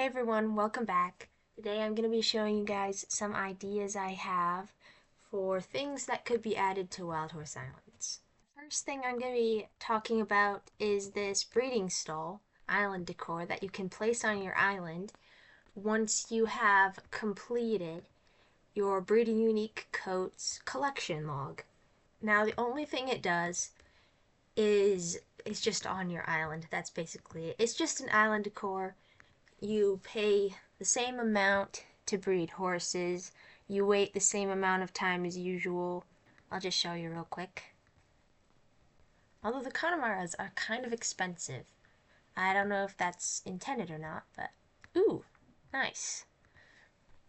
everyone, welcome back. Today I'm going to be showing you guys some ideas I have for things that could be added to Wild Horse Islands. First thing I'm going to be talking about is this breeding stall island decor that you can place on your island once you have completed your Breeding Unique Coats collection log. Now the only thing it does is it's just on your island. That's basically it. It's just an island decor. You pay the same amount to breed horses. You wait the same amount of time as usual. I'll just show you real quick. Although the Connemaras are kind of expensive. I don't know if that's intended or not, but ooh, nice.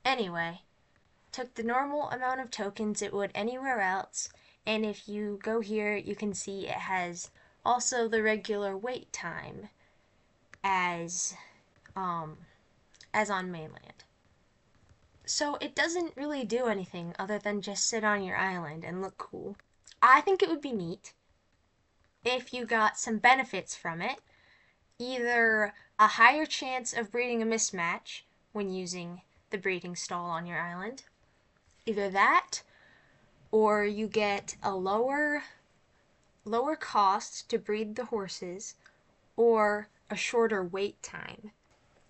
Anyway, took the normal amount of tokens it would anywhere else, and if you go here, you can see it has also the regular wait time as on mainland. So it doesn't really do anything other than just sit on your island and look cool. I think it would be neat if you got some benefits from it, either a higher chance of breeding a mismatch when using the breeding stall on your island, either that, or you get a lower cost to breed the horses, or a shorter wait time.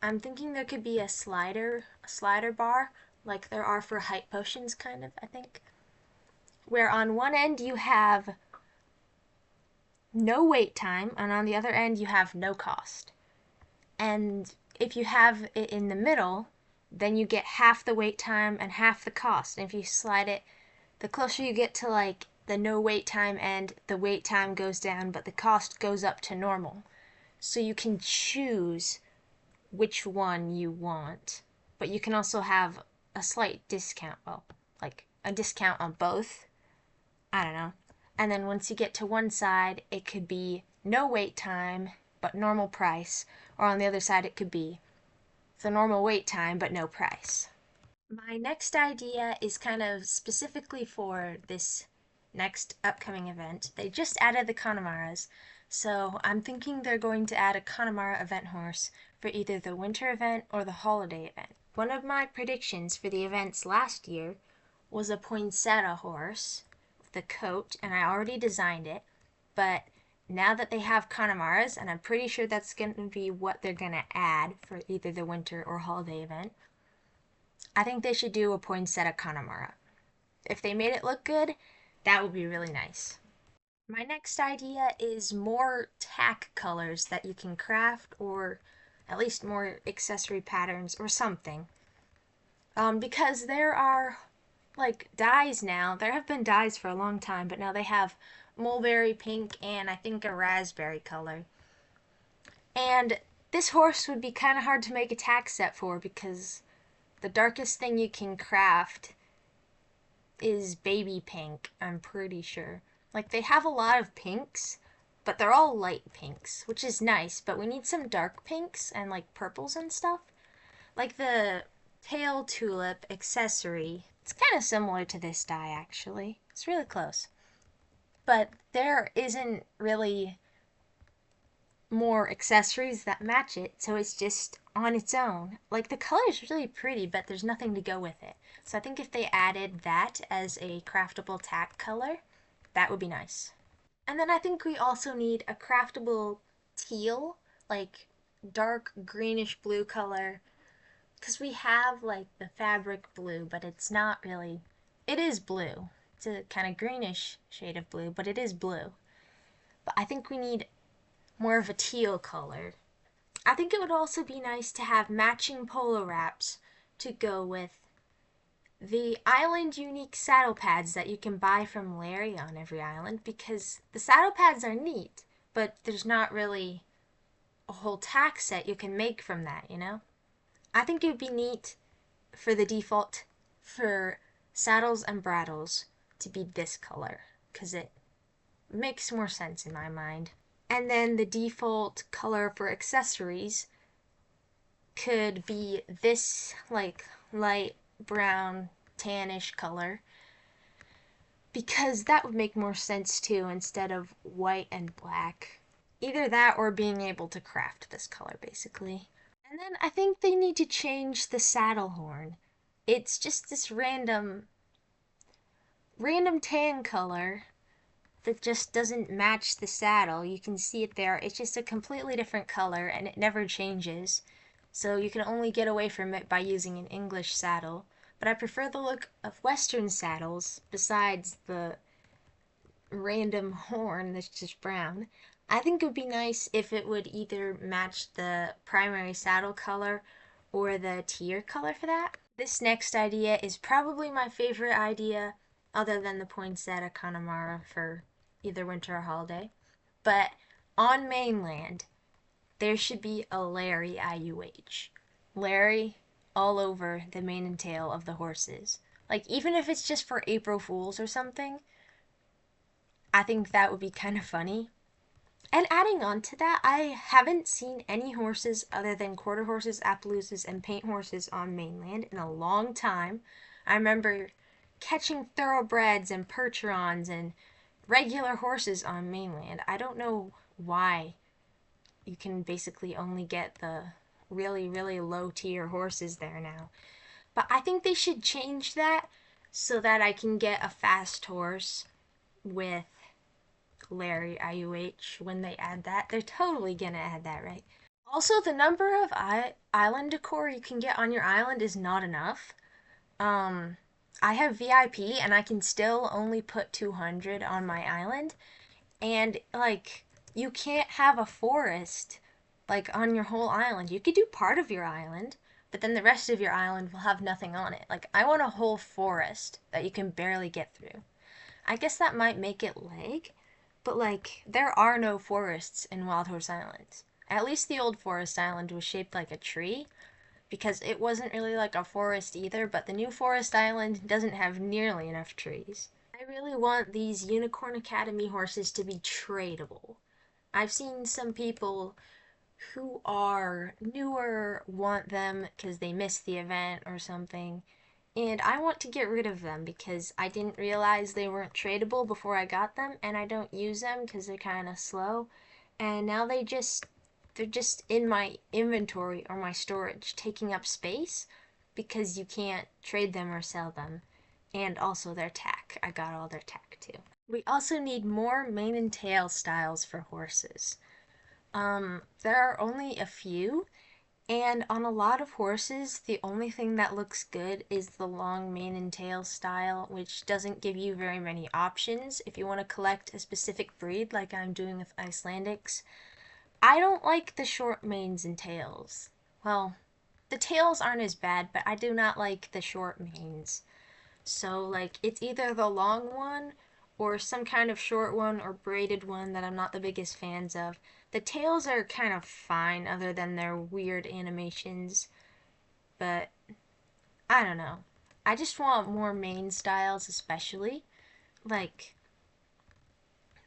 I'm thinking there could be a slider bar, like there are for height potions, kind of, I think, where on one end you have no wait time, and on the other end you have no cost. And if you have it in the middle, then you get half the wait time and half the cost. And if you slide it, the closer you get to like the no wait time end, the wait time goes down, but the cost goes up to normal. So you can choose which one you want, but you can also have a slight discount, well, like a discount on both. I don't know. And then once you get to one side, it could be no wait time, but normal price, or on the other side, it could be the normal wait time, but no price. My next idea is kind of specifically for this next upcoming event. They just added the Connemaras, so I'm thinking they're going to add a Connemara event horse for either the winter event or the holiday event. One of my predictions for the events last year was a poinsettia horse with a coat, and I already designed it, but now that they have Connemaras, and I'm pretty sure that's going to be what they're going to add for either the winter or holiday event, I think they should do a poinsettia Connemara. If they made it look good, that would be really nice. My next idea is more tack colors that you can craft, or at least more accessory patterns or something. Because there are like dyes now. There have been dyes for a long time, but now they have mulberry pink and I think a raspberry color. And this horse would be kind of hard to make a tack set for because the darkest thing you can craft is baby pink, I'm pretty sure. Like, they have a lot of pinks, but they're all light pinks, which is nice, but we need some dark pinks and, like, purples and stuff. Like the pale tulip accessory. It's kind of similar to this dye, actually. It's really close. But there isn't really more accessories that match it, so it's just on its own. Like, the color is really pretty, but there's nothing to go with it. So I think if they added that as a craftable tack color, that would be nice. And then I think we also need a craftable teal, like dark greenish blue color, because we have like the fabric blue, but it's not really, it is blue. It's a kind of greenish shade of blue, but it is blue. But I think we need more of a teal color. I think it would also be nice to have matching polo wraps to go with the island unique saddle pads that you can buy from Larry on every island, because the saddle pads are neat, but there's not really a whole tack set you can make from that, you know? I think it would be neat for the default for saddles and bridles to be this color, because it makes more sense in my mind. And then the default color for accessories could be this like light brown tannish color, because that would make more sense too instead of white and black. Either that or being able to craft this color basically. And then I think they need to change the saddle horn. It's just this random tan color that just doesn't match the saddle. You can see it there. It's just a completely different color and it never changes. So you can only get away from it by using an English saddle. But I prefer the look of Western saddles besides the random horn that's just brown. I think it would be nice if it would either match the primary saddle color or the tier color for that. This next idea is probably my favorite idea, other than the poinsettia connemara for either winter or holiday. But on mainland, there should be a Larry IUH. Larry all over the mane and tail of the horses. Like, even if it's just for April Fools or something, I think that would be kind of funny. And adding on to that, I haven't seen any horses other than quarter horses, Appaloosas, and paint horses on mainland in a long time. I remember catching thoroughbreds and percherons and regular horses on mainland. I don't know why you can basically only get the really, really low tier horses there now. But I think they should change that so that I can get a fast horse with Larry IUH when they add that. They're totally gonna add that, right? Also, the number of island decor you can get on your island is not enough. Um, I have VIP and I can still only put 200 on my island. And, like, you can't have a forest, like, on your whole island. You could do part of your island, but then the rest of your island will have nothing on it. Like, I want a whole forest that you can barely get through. I guess that might make it lag, but like there are no forests in Wild Horse Island. At least the old forest island was shaped like a tree because it wasn't really like a forest either, but the new forest island doesn't have nearly enough trees. I really want these Unicorn Academy horses to be tradable. I've seen some people who are newer want them because they missed the event or something, and I want to get rid of them because I didn't realize they weren't tradable before I got them, and I don't use them because they're kind of slow. And now they're just in my inventory or my storage, taking up space because you can't trade them or sell them. And also their tack. I got all their tack too. We also need more mane and tail styles for horses. There are only a few, and on a lot of horses, the only thing that looks good is the long mane and tail style, which doesn't give you very many options if you want to collect a specific breed like I'm doing with Icelandics. I don't like the short manes and tails. Well, the tails aren't as bad, but I do not like the short manes. So, like, it's either the long one or some kind of short one or braided one that I'm not the biggest fans of. The tails are kind of fine, other than their weird animations, but I don't know. I just want more mane styles, especially. Like,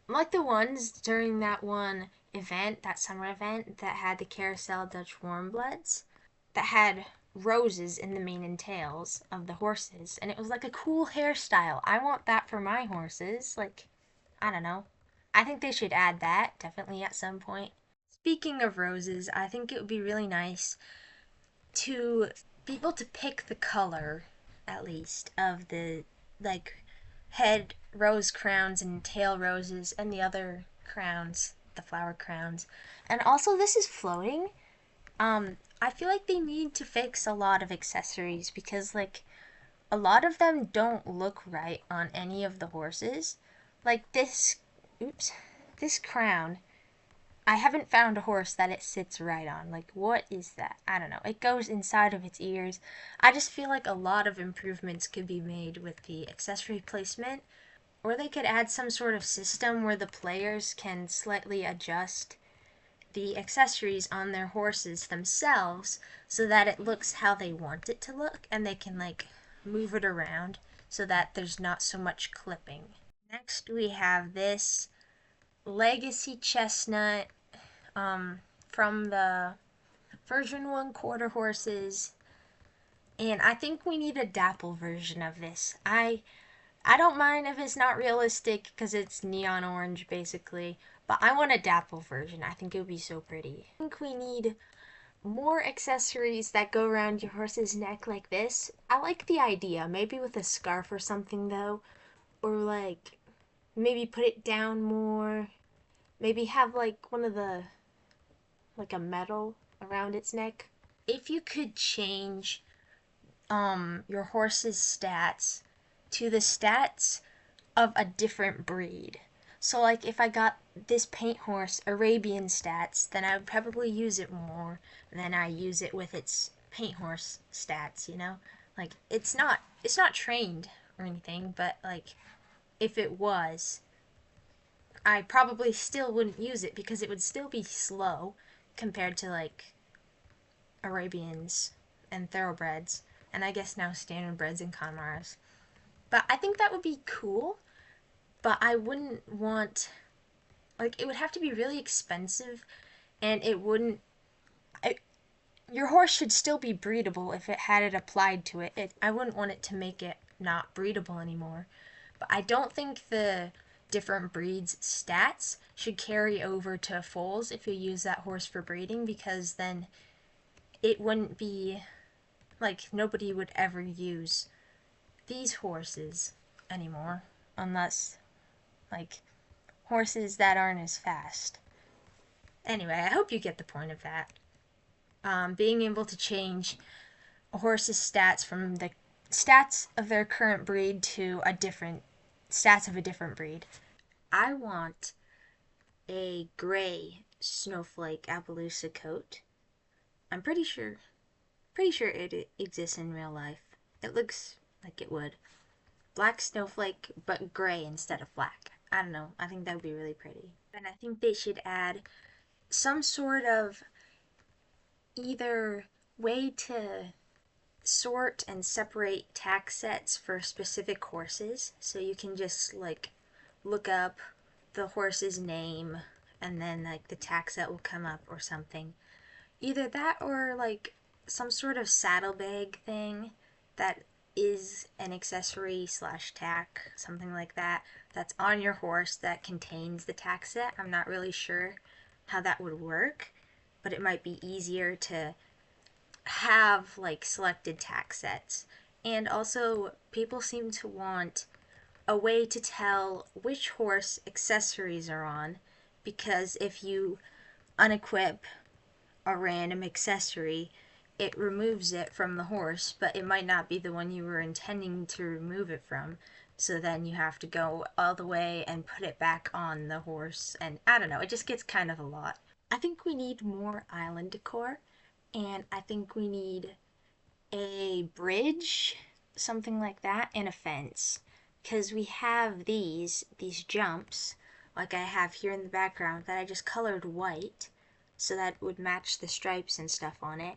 like the ones during that one event, that summer event that had the carousel Dutch warm bloods, that had roses in the mane and tails of the horses, and it was like a cool hairstyle. I want that for my horses. Like, I don't know. I think they should add that definitely at some point. Speaking of roses, I think it would be really nice to be able to pick the color, at least, of the like head rose crowns and tail roses and the other crowns, the flower crowns. And also, this is floating. I feel like they need to fix a lot of accessories because, like, a lot of them don't look right on any of the horses. Like oops, this crown. I haven't found a horse that it sits right on. Like, what is that? I don't know. It goes inside of its ears. I just feel like a lot of improvements could be made with the accessory placement, or they could add some sort of system where the players can slightly adjust the accessories on their horses themselves so that it looks how they want it to look and they can like move it around so that there's not so much clipping. Next we have this legacy chestnut from the version 1 quarter horses, and I think we need a dapple version of this. I don't mind if it's not realistic because it's neon orange basically, but I want a dapple version. I think it would be so pretty. I think we need more accessories that go around your horse's neck like this. I like the idea. Maybe with a scarf or something though. Or like maybe put it down more. Maybe have like one of the like a medal around its neck. If you could change your horse's stats to the stats of a different breed. So like if I got this paint horse Arabian stats, then I would probably use it more than I use it with its paint horse stats, you know? Like it's not trained or anything, but like if it was, I probably still wouldn't use it because it would still be slow compared to like Arabians and thoroughbreds, and I guess now standardbreds and connemars. But I think that would be cool, but I wouldn't want, like, it would have to be really expensive, and it wouldn't. I, your horse should still be breedable if it had it applied to it. I wouldn't want it to make it not breedable anymore. But I don't think the different breeds' stats should carry over to foals if you use that horse for breeding, because then it wouldn't be like nobody would ever use these horses anymore unless like horses that aren't as fast. Anyway, I hope you get the point of that. Being able to change a horse's stats from the stats of their current breed to a different stats of a different breed. I want a gray snowflake Appaloosa coat. I'm pretty sure it exists in real life. It looks like it would. Black snowflake, but gray instead of black. I don't know. I think that would be really pretty. And I think they should add some sort of either way to sort and separate tack sets for specific horses. So you can just like look up the horse's name and then like the tack set will come up or something. Either that or like some sort of saddlebag thing that is an accessory slash tack, something like that, that's on your horse that contains the tack set. I'm not really sure how that would work, but it might be easier to have like selected tack sets. And also, people seem to want a way to tell which horse accessories are on, because if you unequip a random accessory, it removes it from the horse, but it might not be the one you were intending to remove it from. So then you have to go all the way and put it back on the horse, and I don't know, it just gets kind of a lot. I think we need more island decor, and I think we need a bridge, something like that, and a fence. Because we have these jumps, like I have here in the background, that I just colored white so that would match the stripes and stuff on it.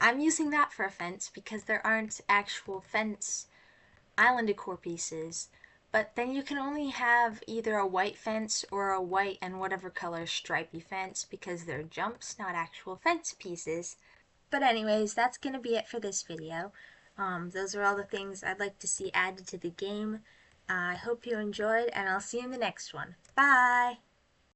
I'm using that for a fence because there aren't actual fence island decor pieces. But then you can only have either a white fence or a white and whatever color stripy fence because they're jumps, not actual fence pieces. But anyways, that's going to be it for this video. Those are all the things I'd like to see added to the game. I hope you enjoyed, and I'll see you in the next one. Bye!